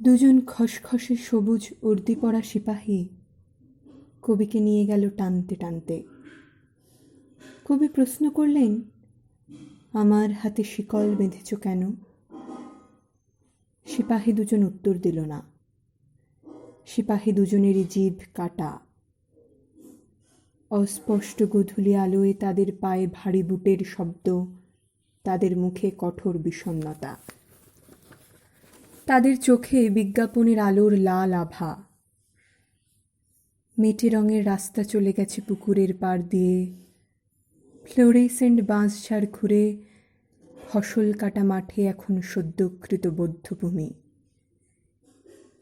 দুজন খসখসে সবুজ উর্দি পরা সিপাহী কবিকে নিয়ে গেল টানতে টানতে। কবি প্রশ্ন করলেন, আমার হাতে শিকল বেঁধেছ কেন? সিপাহী দুজন উত্তর দিল না। সিপাহী দুজনেরই জিভ কাটা। অস্পষ্ট গোধূলি আলোয় তাদের পায়ে ভারী বুটের শব্দ, তাদের মুখে কঠোর বিষণ্ণতা, তাদের চোখে বিজ্ঞাপনের আলোর লাল আভা। মেটে রঙের রাস্তা চলে গেছে পুকুরের পাড় দিয়ে, ফ্লোরেসেন্ট বাঁশঝাড় ঘুরে ফসল কাটা মাঠে এখন সদ্যকৃত বধ্যভূমি।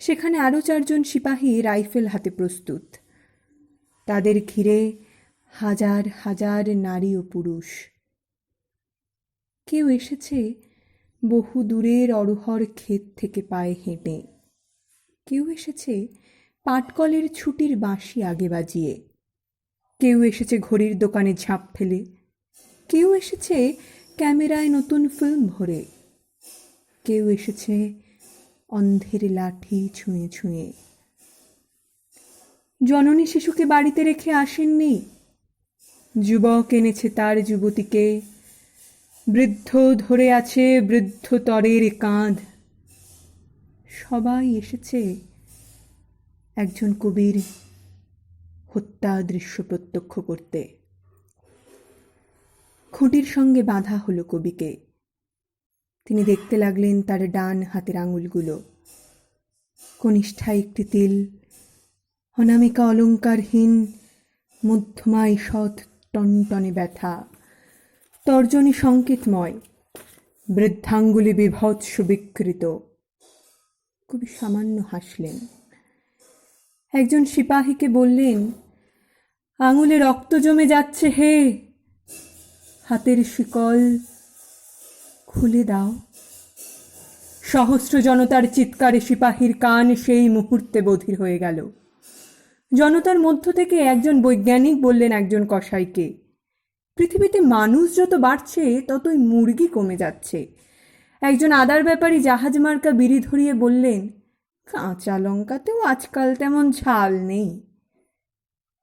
সেখানে আরও 4 জন সিপাহী রাইফেল হাতে প্রস্তুত। তাদের ঘিরে হাজার হাজার নারী ও পুরুষ। কেউ এসেছে বহু দূরের অরহর ক্ষেত থেকে পায়ে হেঁটে, কেউ এসেছে পাটকলের ছুটির বাঁশি আগে বাজিয়ে, কেউ এসেছে ঘড়ির দোকানে ঝাঁপ ফেলে, কেউ এসেছে ক্যামেরায় নতুন ফিল্ম ভরে, কেউ এসেছে অন্ধের লাঠি ছুঁয়ে ছুঁয়ে। জননী শিশুকে বাড়িতে রেখে আসেননি, যুবক এনেছে তার যুবতীকে, বৃদ্ধ ধরে আছে বৃদ্ধ তরের কাঁধ। সবাই এসেছে একজন কবির হত্যা দৃশ্য প্রত্যক্ষ করতে। খুঁটির সঙ্গে বাঁধা হলো কবিকে। তিনি দেখতে লাগলেন তার ডান হাতের আঙুলগুলো। কনিষ্ঠা একটি তিল, অনামিকা অলঙ্কারহীন, মধ্যমায় সৎ টনটনে ব্যথা, তর্জনী সংকেতময়, বৃদ্ধাঙ্গুলি বিভৎস বিকৃত। কবি সামান্য হাসলেন। একজন সিপাহীকে বললেন, আঙুলে রক্ত জমে যাচ্ছে হে, হাতের শিকল খুলে দাও। সহস্র জনতার চিৎকারে সিপাহীর কান সেই মুহূর্তে বধির হয়ে গেল। জনতার মধ্য থেকে একজন বৈজ্ঞানিক বললেন একজন কসাইকে, পৃথিবীতে মানুষ যত বাড়ছে ততই মুরগি কমে যাচ্ছে। একজন আদার ব্যাপারী জাহাজ মার্কা বিড়ি ধরিয়ে বললেন, কাঁচা লঙ্কাতেও আজকাল তেমন ঝাল নেই।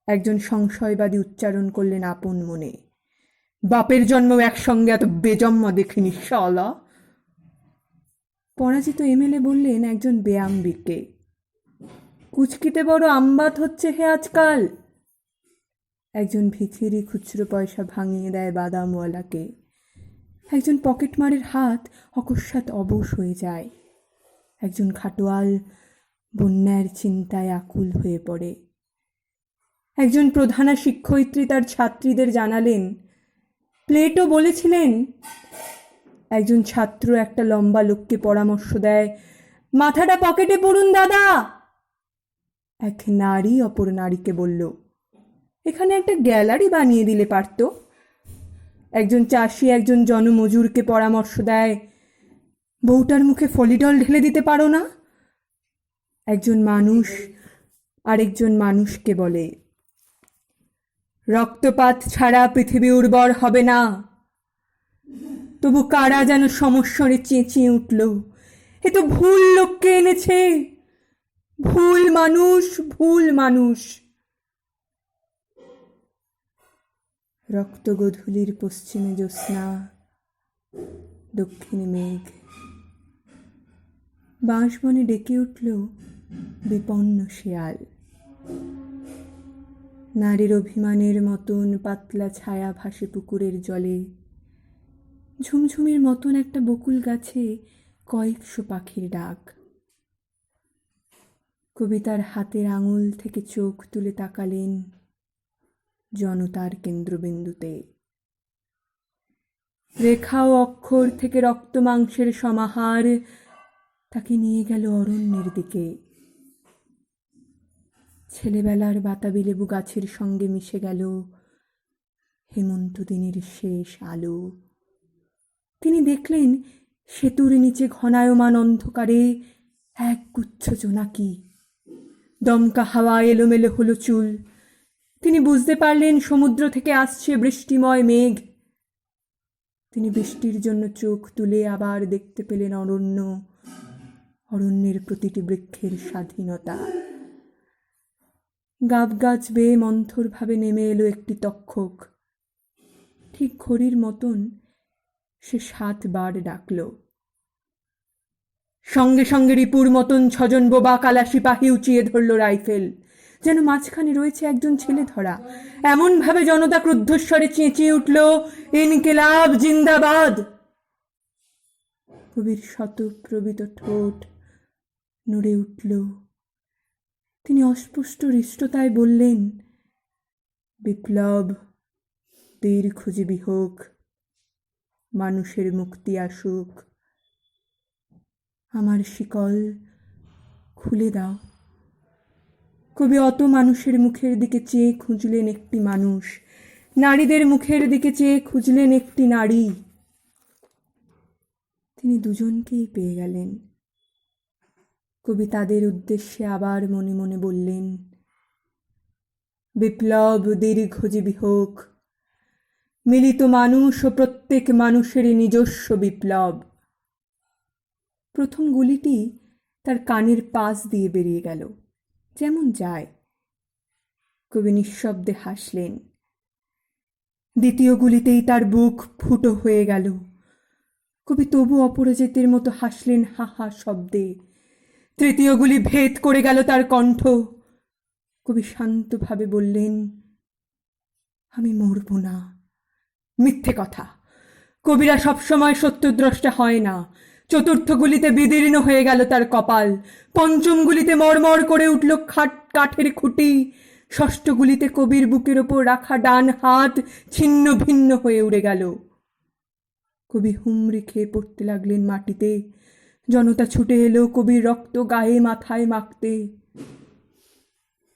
একজন সংশয়বাদী উচ্চারণ করলেন আপন মনে, বাপের জন্ম একসঙ্গে এত বেজন্মা দেখিনি শালা। পরাজিত এমএলএ বললেন একজন ব্যায়ামবিদকে, কুচকিতে বড় আমবাত হচ্ছে হে আজকাল। একজন ভিখিরি খুচরো পয়সা ভাঙিয়ে দেয় বাদামওয়ালাকে। একজন পকেটমারের হাত অকস্মাৎ অবশ হয়ে যায়। একজন খাটোয়াল বন্যার চিন্তায় আকুল হয়ে পড়ে। একজন প্রধানা শিক্ষয়িত্রী তার ছাত্রীদের জানালেন, প্লেটো বলেছিলেন। একজন ছাত্র একটা লম্বা লোককে পরামর্শ দেয়, মাথাটা পকেটে পড়ুন দাদা। এক নারী অপর নারীকে বলল, এখানে একটা গ্যালারি বানিয়ে দিলে পারত। একজন চাষি একজন জনমজুরকে পরামর্শ দেয়, বউটার মুখে ফলিডল ঢেলে দিতে পারো না। একজন মানুষ আরেকজন মানুষকে বলে, রক্তপাত ছাড়া পৃথিবী উর্বর হবে না। তবু কারা যেন সমস্বরে চেঁচিয়ে উঠল, এ তো ভুল লোককে এনেছে, ভুল মানুষ, ভুল মানুষ। রক্ত গোধূলির পশ্চিমে জ্যোৎস্না, দক্ষিণে মেঘ। বাঁশবনে ডেকে উঠল বিপন্ন শেয়াল। নারীর অভিমানের মতন পাতলা ছায়া ভাসে পুকুরের জলে। ঝুমঝুমির মতন একটা বকুল গাছে কয়েকশো পাখির ডাক। কবিতার হাতের আঙুল থেকে চোখ তুলে তাকালেন জনতার কেন্দ্রবিন্দুতে। রেখা ও অক্ষর থেকে রক্ত মাংসের সমাহার তাকে নিয়ে গেল অরণ্যের দিকে। ছেলেবেলার বাতাবি লেবু গাছের সঙ্গে মিশে গেল হেমন্ত দিনের শেষ আলো। তিনি দেখলেন সেতুর নিচে ঘনায়মান অন্ধকারে এক গুচ্ছ জোনাকি। দমকা হাওয়া এলোমেলো হলো চুল। তিনি বুঝতে পারলেন সমুদ্র থেকে আসছে বৃষ্টিময় মেঘ। তিনি বৃষ্টির জন্য চোখ তুলে আবার দেখতে পেলেন অরণ্য, অরণ্যের প্রতিটি বৃক্ষের স্বাধীনতা। গাব গাছ বেয়ে মন্থরভাবে নেমে এলো একটি তক্ষক। ঠিক ঘড়ির মতন সে 7 বার ডাকল। সঙ্গে সঙ্গে রিপুর মতন 6 জন বোবা কালা সিপাহী উঁচিয়ে ধরল রাইফেল, যেন মাঝখানে রয়েছে একজন ছেলে ধরা। এমন ভাবে জনতা ক্রুদ্ধস্বরে চেঁচিয়ে উঠল, ইনকিলাব জিন্দাবাদ। কবির শতপ্রবিত ঠোঁট নড়ে উঠল। তিনি অস্পষ্ট হৃষ্টতায় বললেন, বিপ্লব দীর্ঘজীবী হোক, মানুষের মুক্তি আসুক। আমার শিকল খুলে দাও। কবি অত মানুষের মুখের দিকে চেয়ে খুঁজলেন একটি মানুষ, নারীদের মুখের দিকে চেয়ে খুঁজলেন একটি নারী। তিনি দুজনকেই পেয়ে গেলেন। কবি তাদের উদ্দেশ্যে আবার মনে মনে বললেন, বিপ্লব দীর্ঘজীবী হোক, মিলিত মানুষ ও প্রত্যেক মানুষের নিজস্ব বিপ্লব। প্রথম গুলিটি তার কানের পাশ দিয়ে বেরিয়ে গেল, যেমন যায়। কবি নিঃশব্দে হাসলেন। দ্বিতীয় গুলিতেই তার বুক ফুটো হয়ে গেল। কবি তবু অপরাজিতের মতো হাসলেন হা হা শব্দে। তৃতীয় গুলি ভেদ করে গেল তার কণ্ঠ। কবি শান্তভাবে বললেন, আমি মরব না। মিথ্যে কথা, কবিরা সবসময় সত্যদ্রষ্টা হয় না। চতুর্থ গুলিতে বিদীর্ণ হয়ে গেল তার কপাল। পঞ্চম গুলিতে মরমর করে উঠল কাঠের খুঁটি। ষষ্ঠ গুলিতে কবির বুকের ওপর রাখা ডান হাত ছিন্ন ভিন্ন হয়ে উড়ে গেল। কবি হুমড়ি খেয়ে পড়তে লাগলেন মাটিতে। জনতা ছুটে এলো কবির রক্ত গায়ে মাথায় মাখতে।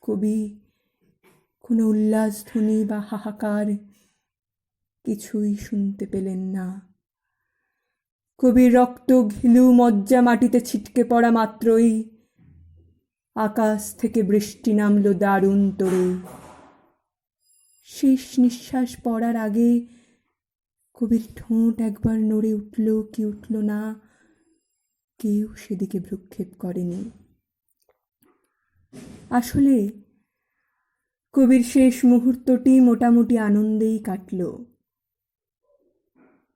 কবি কোনো উল্লাসধ্বনি বা হাহাকার কিছুই শুনতে পেলেন না। কবির রক্ত ঘিলু মজ্জা মাটিতে ছিটকে পড়া মাত্রই আকাশ থেকে বৃষ্টি নামল দারুণ তোড়ে। শেষ নিঃশ্বাস পড়ার আগে কবির ঠোঁট একবার নড়ে উঠল কি উঠল না, কেউ সেদিকে ভ্রুক্ষেপ করেনি। আসলে কবির শেষ মুহূর্তটি মোটামুটি আনন্দেই কাটল।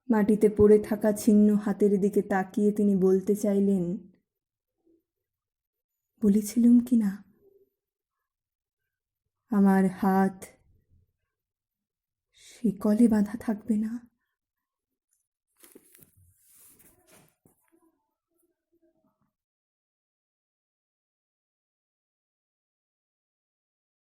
মাটিতে পড়ে থাকা ছিন্ন হাতের দিকে তাকিয়ে তিনি বলতে চাইলেন, বলেছিলুম কি না, আমার হাত শিকলে বাঁধা থাকবে না।